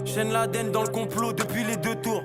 Chaîne l'Aden dans le complot depuis les 2 tours.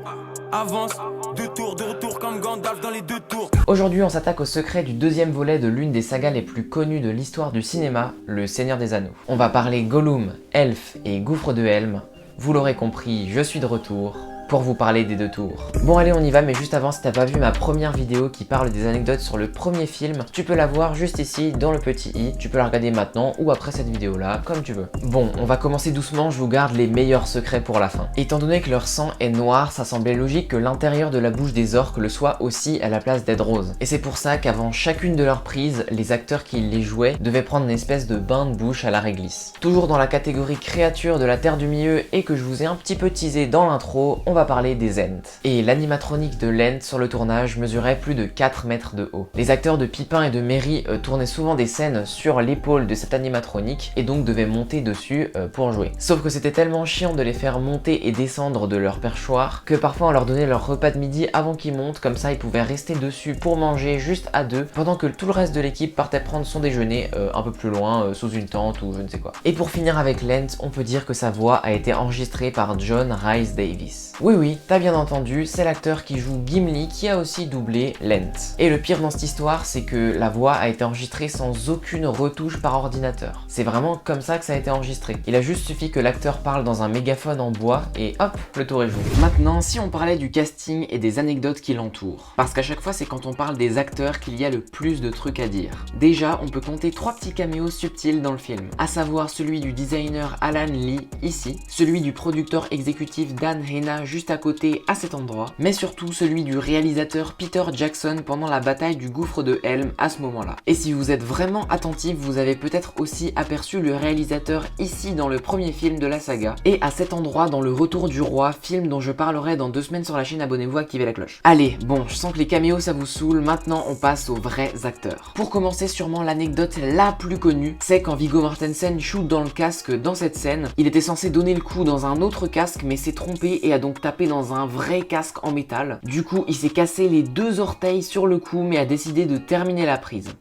Avance, 2 tours, de retour comme Gandalf dans les 2 tours. Aujourd'hui, on s'attaque au secret du deuxième volet de l'une des sagas les plus connues de l'histoire du cinéma, Le Seigneur des Anneaux. On va parler Gollum, Elfe et Gouffre de Helm. Vous l'aurez compris, je suis de retour pour vous parler des 2 tours. Bon allez, on y va, mais juste avant, si t'as pas vu ma première vidéo qui parle des anecdotes sur le premier film, tu peux la voir juste ici dans le petit i, tu peux la regarder maintenant ou après cette vidéo là, comme tu veux. Bon, on va commencer doucement, je vous garde les meilleurs secrets pour la fin. Étant donné que leur sang est noir, ça semblait logique que l'intérieur de la bouche des orques le soit aussi à la place d'être rose. Et c'est pour ça qu'avant chacune de leurs prises, les acteurs qui les jouaient devaient prendre une espèce de bain de bouche à la réglisse. Toujours dans la catégorie créatures de la Terre du Milieu et que je vous ai un petit peu teasé dans l'intro, on va parler des Ents. Et l'animatronique de l'Ent sur le tournage mesurait plus de 4 mètres de haut. Les acteurs de Pipin et de Merry tournaient souvent des scènes sur l'épaule de cette animatronique et donc devaient monter dessus pour jouer. Sauf que c'était tellement chiant de les faire monter et descendre de leur perchoir que parfois on leur donnait leur repas de midi avant qu'ils montent, comme ça ils pouvaient rester dessus pour manger juste à deux pendant que tout le reste de l'équipe partait prendre son déjeuner un peu plus loin sous une tente ou je ne sais quoi. Et pour finir avec l'Ent, on peut dire que sa voix a été enregistrée par John Rhys Davies. Oui, t'as bien entendu, c'est l'acteur qui joue Gimli qui a aussi doublé l'Ent. Et le pire dans cette histoire, c'est que la voix a été enregistrée sans aucune retouche par ordinateur. C'est vraiment comme ça que ça a été enregistré. Il a juste suffi que l'acteur parle dans un mégaphone en bois et hop, le tour est joué. Maintenant, si on parlait du casting et des anecdotes qui l'entourent. Parce qu'à chaque fois, c'est quand on parle des acteurs qu'il y a le plus de trucs à dire. Déjà, on peut compter 3 petits caméos subtils dans le film. À savoir celui du designer Alan Lee, ici, celui du producteur exécutif Dan Hena juste à côté à cet endroit, mais surtout celui du réalisateur Peter Jackson pendant la bataille du gouffre de Helm à ce moment-là. Et si vous êtes vraiment attentif, vous avez peut-être aussi aperçu le réalisateur ici dans le premier film de la saga, et à cet endroit dans Le Retour du Roi, film dont je parlerai dans 2 semaines sur la chaîne, abonnez-vous, activez la cloche. Allez, bon, je sens que les caméos ça vous saoule, maintenant on passe aux vrais acteurs. Pour commencer, sûrement l'anecdote la plus connue, c'est quand Viggo Mortensen shoot dans le casque dans cette scène, il était censé donner le coup dans un autre casque mais s'est trompé et a donc tapé dans un vrai casque en métal. Du coup, il s'est cassé les 2 orteils sur le coup mais a décidé de terminer la prise.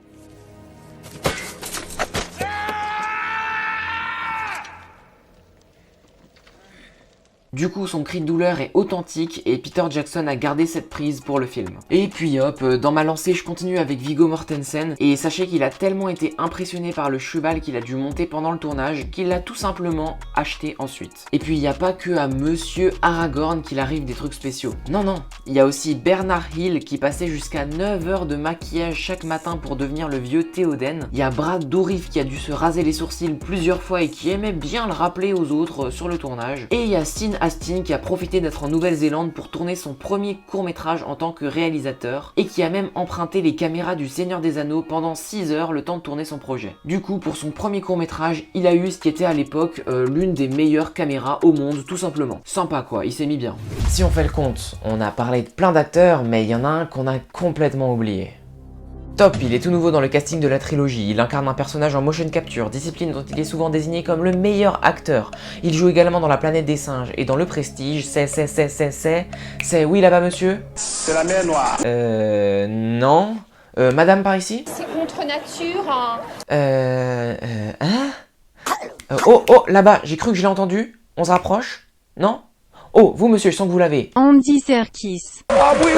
Du coup, son cri de douleur est authentique et Peter Jackson a gardé cette prise pour le film. Et puis hop, dans ma lancée, je continue avec Viggo Mortensen et sachez qu'il a tellement été impressionné par le cheval qu'il a dû monter pendant le tournage qu'il l'a tout simplement acheté ensuite. Et puis il n'y a pas que à Monsieur Aragorn qu'il arrive des trucs spéciaux. Non, il y a aussi Bernard Hill qui passait jusqu'à 9 heures de maquillage chaque matin pour devenir le vieux Théoden. Il y a Brad Dourif qui a dû se raser les sourcils plusieurs fois et qui aimait bien le rappeler aux autres sur le tournage. Et il y a Sean Astin qui a profité d'être en Nouvelle-Zélande pour tourner son premier court-métrage en tant que réalisateur et qui a même emprunté les caméras du Seigneur des Anneaux pendant 6 heures le temps de tourner son projet. Du coup, pour son premier court-métrage, il a eu ce qui était à l'époque l'une des meilleures caméras au monde, tout simplement. Sympa quoi, il s'est mis bien. Si on fait le compte, on a parlé de plein d'acteurs, mais il y en a un qu'on a complètement oublié. Top, il est tout nouveau dans le casting de la trilogie, il incarne un personnage en motion capture, discipline dont il est souvent désigné comme le meilleur acteur. Il joue également dans La Planète des Singes et dans Le Prestige, c'est oui là-bas monsieur? C'est la mer Noire. Non. Madame par ici? C'est contre nature, hein. Oh, là-bas, j'ai cru que je l'ai entendu. On se rapproche? Non? Oh, vous monsieur, je sens que vous l'avez. Andy Serkis. Ah oui.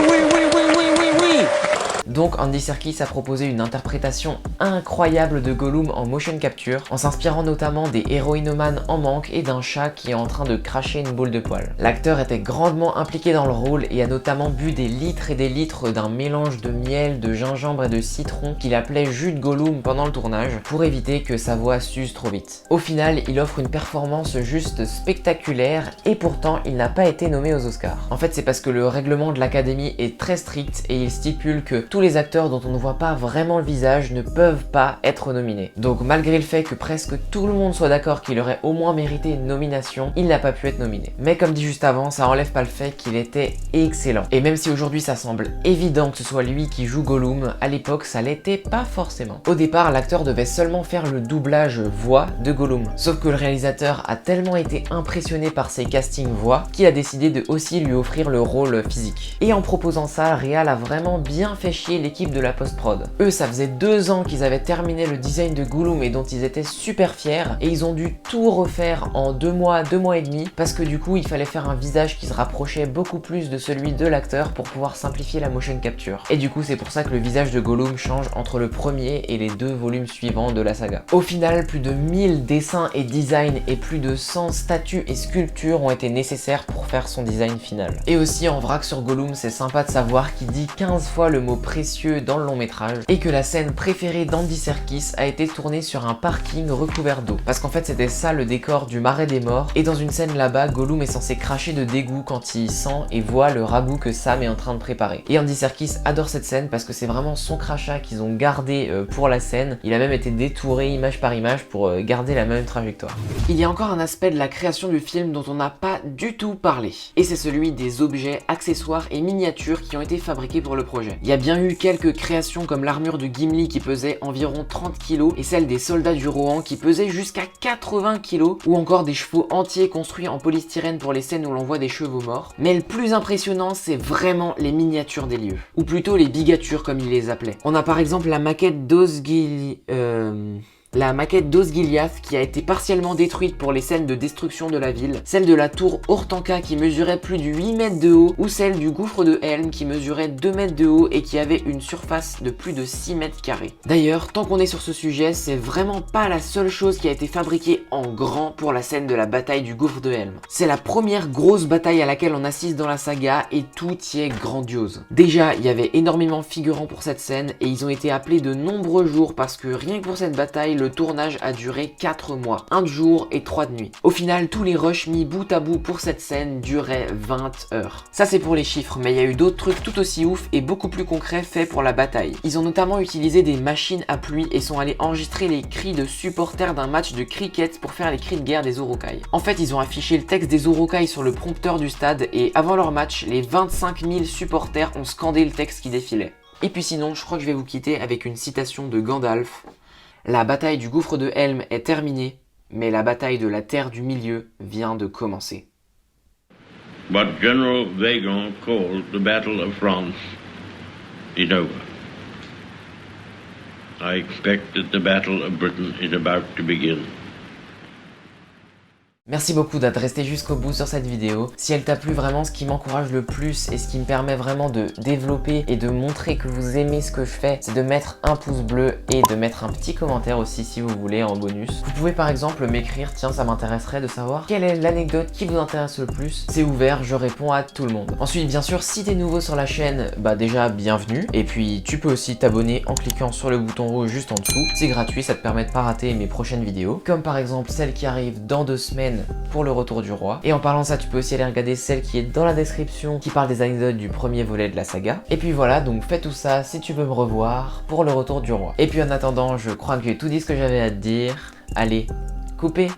Donc Andy Serkis a proposé une interprétation incroyable de Gollum en motion capture, en s'inspirant notamment des héroïnomanes en manque et d'un chat qui est en train de cracher une boule de poil. L'acteur était grandement impliqué dans le rôle et a notamment bu des litres et des litres d'un mélange de miel, de gingembre et de citron qu'il appelait jus de Gollum pendant le tournage, pour éviter que sa voix s'use trop vite. Au final, il offre une performance juste spectaculaire et pourtant il n'a pas été nommé aux Oscars. En fait, c'est parce que le règlement de l'Académie est très strict et il stipule que tous les acteurs dont on ne voit pas vraiment le visage ne peuvent pas être nominés. Donc malgré le fait que presque tout le monde soit d'accord qu'il aurait au moins mérité une nomination, il n'a pas pu être nominé. Mais comme dit juste avant, ça enlève pas le fait qu'il était excellent. Et même si aujourd'hui ça semble évident que ce soit lui qui joue Gollum, à l'époque ça l'était pas forcément. Au départ, l'acteur devait seulement faire le doublage voix de Gollum. Sauf que le réalisateur a tellement été impressionné par ses castings voix qu'il a décidé de aussi lui offrir le rôle physique. Et en proposant ça, le réal a vraiment bien fait chier l'équipe de la post-prod. Eux, ça faisait 2 ans qu'ils avaient terminé le design de Gollum et dont ils étaient super fiers, et ils ont dû tout refaire en 2 mois et demi, parce que du coup il fallait faire un visage qui se rapprochait beaucoup plus de celui de l'acteur pour pouvoir simplifier la motion capture. Et du coup c'est pour ça que le visage de Gollum change entre le premier et les 2 volumes suivants de la saga. Au final, plus de 1000 dessins et designs et plus de 100 statues et sculptures ont été nécessaires pour faire son design final. Et aussi en vrac sur Gollum, c'est sympa de savoir qu'il dit 15 fois le mot précieux dans le long métrage et que la scène préférée d'Andy Serkis a été tournée sur un parking recouvert d'eau. Parce qu'en fait c'était ça le décor du Marais des Morts, et dans une scène là-bas, Gollum est censé cracher de dégoût quand il sent et voit le ragoût que Sam est en train de préparer. Et Andy Serkis adore cette scène parce que c'est vraiment son crachat qu'ils ont gardé pour la scène. Il a même été détouré image par image pour garder la même trajectoire. Il y a encore un aspect de la création du film dont on n'a pas du tout parlé, et c'est celui des objets, accessoires et miniatures qui ont été fabriqués pour le projet. Il y a bien eu quelques créations comme l'armure de Gimli qui pesait environ 30 kg et celle des soldats du Rohan qui pesait jusqu'à 80 kg, ou encore des chevaux entiers construits en polystyrène pour les scènes où l'on voit des chevaux morts. Mais le plus impressionnant, c'est vraiment les miniatures des lieux, ou plutôt les bigatures comme ils les appelaient. On a par exemple la maquette d'Osgiliath qui a été partiellement détruite pour les scènes de destruction de la ville, celle de la tour Ortanka qui mesurait plus de 8 mètres de haut, ou celle du gouffre de Helm qui mesurait 2 mètres de haut et qui avait une surface de plus de 6 mètres carrés. D'ailleurs, tant qu'on est sur ce sujet, c'est vraiment pas la seule chose qui a été fabriquée en grand pour la scène de la bataille du gouffre de Helm. C'est la première grosse bataille à laquelle on assiste dans la saga et tout y est grandiose. Déjà, il y avait énormément de figurants pour cette scène et ils ont été appelés de nombreux jours parce que rien que pour cette bataille, le tournage a duré 4 mois, 1 jour et 3 nuits. Au final, tous les rushs mis bout à bout pour cette scène duraient 20 heures. Ça c'est pour les chiffres, mais il y a eu d'autres trucs tout aussi ouf et beaucoup plus concrets faits pour la bataille. Ils ont notamment utilisé des machines à pluie et sont allés enregistrer les cris de supporters d'un match de cricket pour faire les cris de guerre des Uruk-hai. En fait, ils ont affiché le texte des Uruk-hai sur le prompteur du stade et avant leur match, les 25 000 supporters ont scandé le texte qui défilait. Et puis sinon, je crois que je vais vous quitter avec une citation de Gandalf. La bataille du gouffre de Helm est terminée, mais la bataille de la Terre du Milieu vient de commencer. What General Weygand called the Battle of France is over. I expect that the Battle of Britain is about to begin. Merci beaucoup d'être resté jusqu'au bout sur cette vidéo. Si elle t'a plu, vraiment ce qui m'encourage le plus et ce qui me permet vraiment de développer et de montrer que vous aimez ce que je fais, c'est de mettre un pouce bleu et de mettre un petit commentaire aussi si vous voulez en bonus. Vous pouvez par exemple m'écrire, tiens ça m'intéresserait de savoir quelle est l'anecdote qui vous intéresse le plus. C'est ouvert, je réponds à tout le monde. Ensuite bien sûr, si t'es nouveau sur la chaîne, bah déjà bienvenue. Et puis tu peux aussi t'abonner en cliquant sur le bouton rouge juste en dessous. C'est gratuit, ça te permet de pas rater mes prochaines vidéos. Comme par exemple celle qui arrive dans 2 semaines pour le retour du roi. Et en parlant de ça, tu peux aussi aller regarder celle qui est dans la description qui parle des anecdotes du premier volet de la saga. Et puis voilà, donc fais tout ça si tu veux me revoir pour le retour du roi. Et puis en attendant, je crois que j'ai tout dit ce que j'avais à te dire. Allez, coupez!